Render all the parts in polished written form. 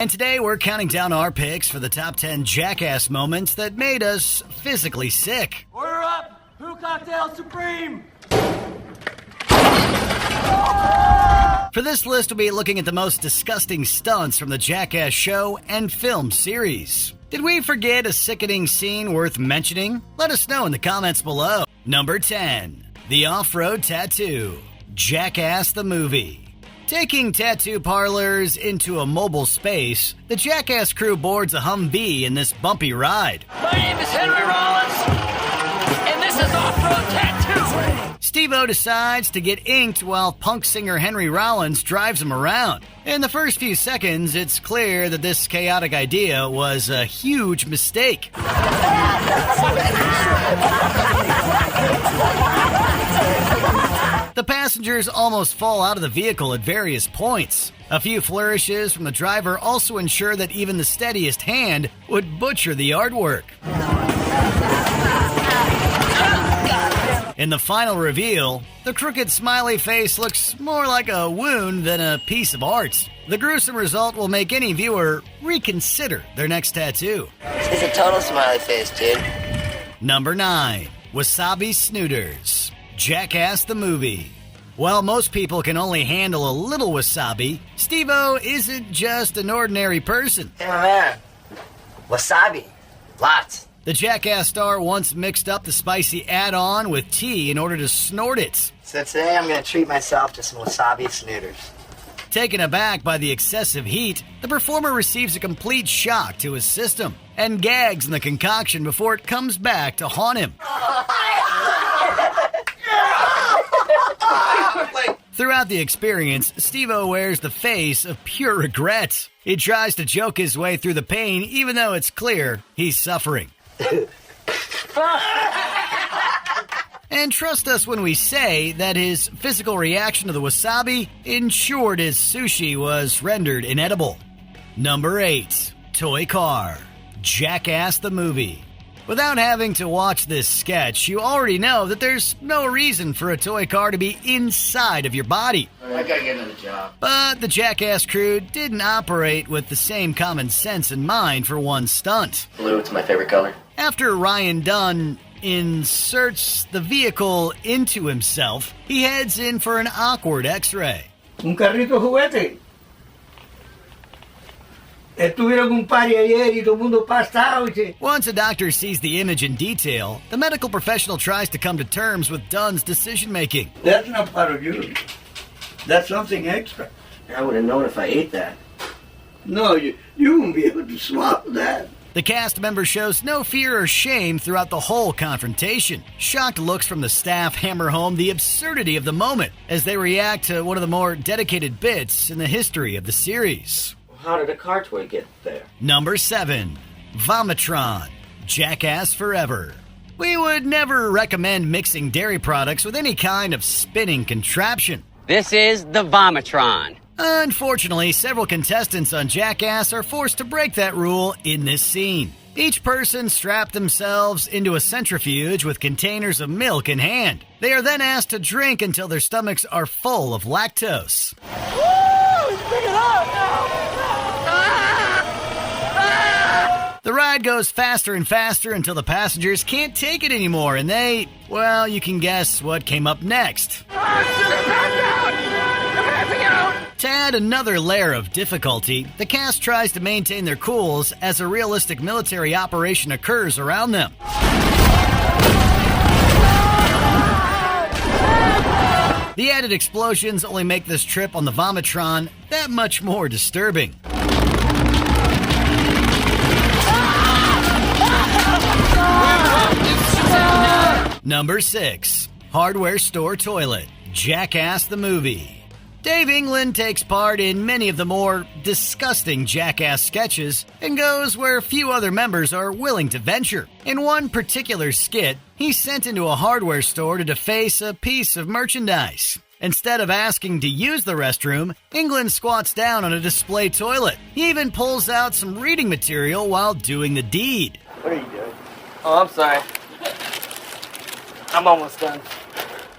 And today we're counting down our picks for the top 10 Jackass moments that made us physically sick. Order up! Who Cocktail Supreme! For this list, we'll be looking at the most disgusting stunts from the Jackass show and film series. Did we forget a sickening scene worth mentioning? Let us know in the comments below. Number 10. The Off-Road Tattoo. Jackass the Movie. Taking tattoo parlors into a mobile space, the Jackass crew boards a Humvee in this bumpy ride. My name is Henry Rollins, and this is Off-Road Tattoo! Steve-O decides to get inked while punk singer Henry Rollins drives him around. In the first few seconds, it's clear that this chaotic idea was a huge mistake. The passengers almost fall out of the vehicle at various points. A few flourishes from the driver also ensure that even the steadiest hand would butcher the artwork. In the final reveal, the crooked smiley face looks more like a wound than a piece of art. The gruesome result will make any viewer reconsider their next tattoo. It's a total smiley face, dude. Number 9. Wasabi Snooters. Jackass the Movie. While most people can only handle a little wasabi, Steve-O isn't just an ordinary person. Hey, my man. Wasabi. Lots. The Jackass star once mixed up the spicy add-on with tea in order to snort it. So today I'm going to treat myself to some wasabi snooters. Taken aback by the excessive heat, the performer receives a complete shock to his system and gags in the concoction before it comes back to haunt him. Throughout the experience, Steve-O wears the face of pure regret. He tries to joke his way through the pain even though it's clear he's suffering. And trust us when we say that his physical reaction to the wasabi ensured his sushi was rendered inedible. Number 8. Toy Car. Jackass the Movie. Without having to watch this sketch, you already know that there's no reason for a toy car to be inside of your body. I gotta get another job. But the Jackass crew didn't operate with the same common sense in mind for one stunt. Blue, it's my favorite color. After Ryan Dunn inserts the vehicle into himself, he heads in for an awkward x-ray. Un carrito juguete. Estuvieron un party ayer y todo el mundo pasado. Once a doctor sees the image in detail, the medical professional tries to come to terms with Dunn's decision-making. That's not part of you. That's something extra. I would have known if I ate that. No, you won't be able to swallow that. The cast member shows no fear or shame throughout the whole confrontation. Shocked looks from the staff hammer home the absurdity of the moment as they react to one of the more dedicated bits in the history of the series. How did a car toy get there? Number 7. Vomitron. Jackass Forever. We would never recommend mixing dairy products with any kind of spinning contraption. This is the Vomitron. Unfortunately, several contestants on Jackass are forced to break that rule in this scene. Each person strapped themselves into a centrifuge with containers of milk in hand. They are then asked to drink until their stomachs are full of lactose. The ride goes faster and faster until the passengers can't take it anymore and they, well, you can guess what came up next. To add another layer of difficulty, the cast tries to maintain their cools as a realistic military operation occurs around them. The added explosions only make this trip on the Vomitron that much more disturbing. Number 6. Hardware Store Toilet. Jackass the Movie. Dave England takes part in many of the more disgusting Jackass sketches and goes where few other members are willing to venture. In one particular skit, he's sent into a hardware store to deface a piece of merchandise. Instead of asking to use the restroom, England squats down on a display toilet. He even pulls out some reading material while doing the deed. What are you doing? Oh, I'm sorry. I'm almost done.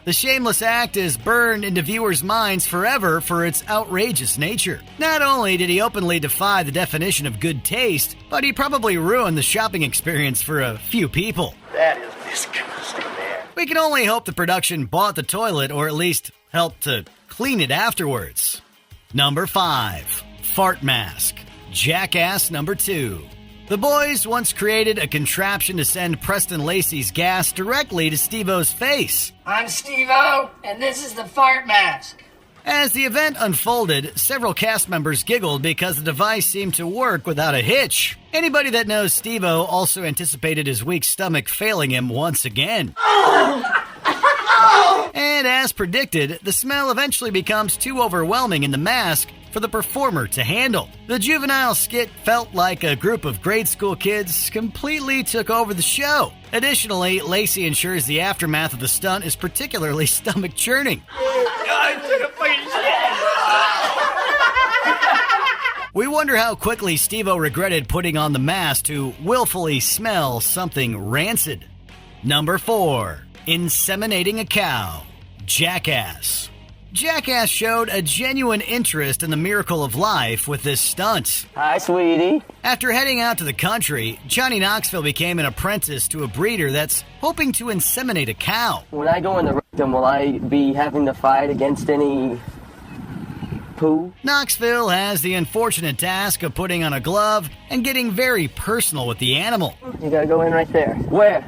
The shameless act is burned into viewers' minds forever for its outrageous nature. Not only did he openly defy the definition of good taste, but he probably ruined the shopping experience for a few people. That is disgusting, man. We can only hope the production bought the toilet or at least helped to clean it afterwards. Number 5. Fart Mask. Jackass number 2. The boys once created a contraption to send Preston Lacey's gas directly to Steve-O's face. I'm Steve-O, and this is the fart mask. As the event unfolded, several cast members giggled because the device seemed to work without a hitch. Anybody that knows Steve-O also anticipated his weak stomach failing him once again. And as predicted, the smell eventually becomes too overwhelming in the mask for the performer to handle. The juvenile skit felt like a group of grade school kids completely took over the show. Additionally, Lacey ensures the aftermath of the stunt is particularly stomach-churning. We wonder how quickly Steve-O regretted putting on the mask to willfully smell something rancid. Number 4. Inseminating a cow. Jackass. Jackass showed a genuine interest in the miracle of life with this stunt. Hi, sweetie. After heading out to the country, Johnny Knoxville became an apprentice to a breeder that's hoping to inseminate a cow. When I go in the rectum, will I be having to fight against any poo? Knoxville has the unfortunate task of putting on a glove and getting very personal with the animal. You gotta go in right there. Where?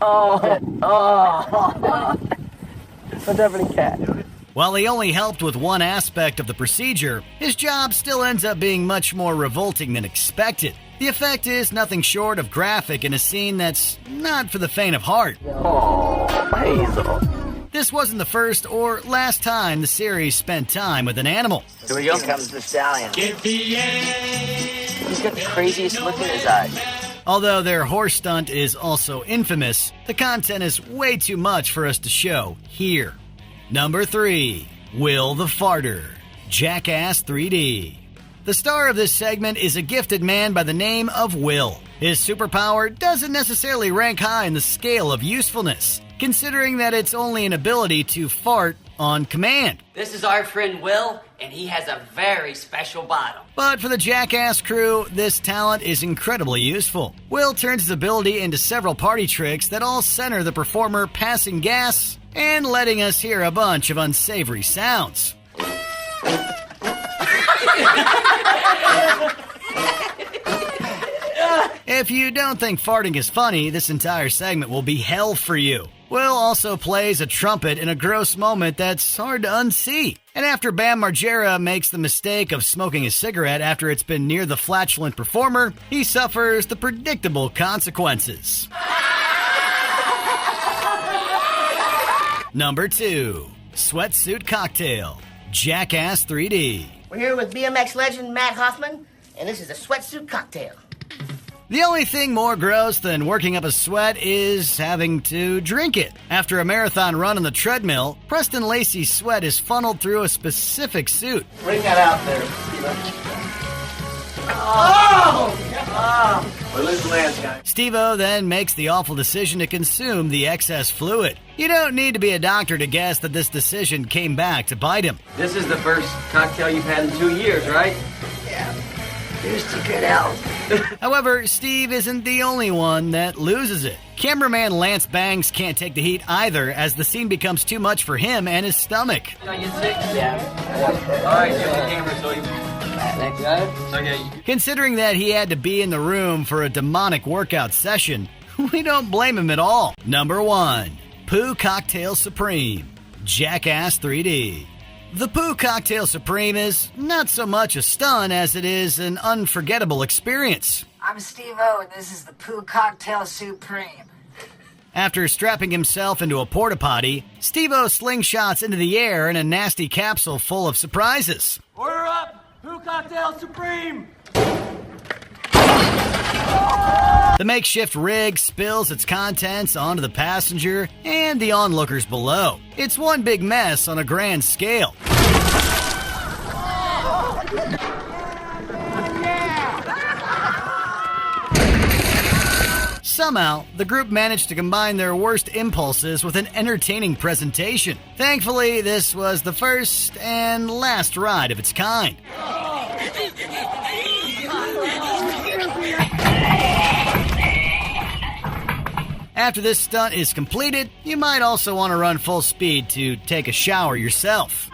Oh. A definitely cat. While he only helped with one aspect of the procedure, his job still ends up being much more revolting than expected. The effect is nothing short of graphic in a scene that's not for the faint of heart. Oh, Hazel. This wasn't the first or last time the series spent time with an animal. Here we go. Here comes the stallion. He's got the craziest look in his eyes. Although their horse stunt is also infamous, the content is way too much for us to show here. Number 3. Will the Farter. Jackass 3D. The star of this segment is a gifted man by the name of Will. His superpower doesn't necessarily rank high in the scale of usefulness, considering that it's only an ability to fart on command. This is our friend Will, and he has a very special bottom. But for the Jackass crew, this talent is incredibly useful. Will turns his ability into several party tricks that all center the performer passing gas and letting us hear a bunch of unsavory sounds. If you don't think farting is funny, this entire segment will be hell for you. Will also plays a trumpet in a gross moment that's hard to unsee. And after Bam Margera makes the mistake of smoking a cigarette after it's been near the flatulent performer, he suffers the predictable consequences. Number 2. Sweatsuit Cocktail. Jackass 3D. We're here with BMX legend Matt Hoffman, and this is a sweatsuit cocktail. The only thing more gross than working up a sweat is having to drink it. After a marathon run on the treadmill, Preston Lacey's sweat is funneled through a specific suit. Bring that out there. We're losing lands, guys. Steve-O then makes the awful decision to consume the excess fluid. You don't need to be a doctor to guess that this decision came back to bite him. This is the first cocktail you've had in 2 years, right? Here's to good health. However, Steve isn't the only one that loses it. Cameraman Lance Bangs can't take the heat either, as the scene becomes too much for him and his stomach. All right, give the camera so you... Next guy. Okay. Considering that he had to be in the room for a demonic workout session, we don't blame him at all. Number 1. Poo Cocktail Supreme. Jackass 3D. The Poo Cocktail Supreme is not so much a stunt as it is an unforgettable experience. I'm Steve-O, and this is the Poo Cocktail Supreme. After strapping himself into a porta potty, Steve-O slingshots into the air in a nasty capsule full of surprises. Order up! Poo Cocktail Supreme! The makeshift rig spills its contents onto the passenger and the onlookers below. It's one big mess on a grand scale. Somehow, the group managed to combine their worst impulses with an entertaining presentation. Thankfully, this was the first and last ride of its kind. After this stunt is completed, you might also want to run full speed to take a shower yourself.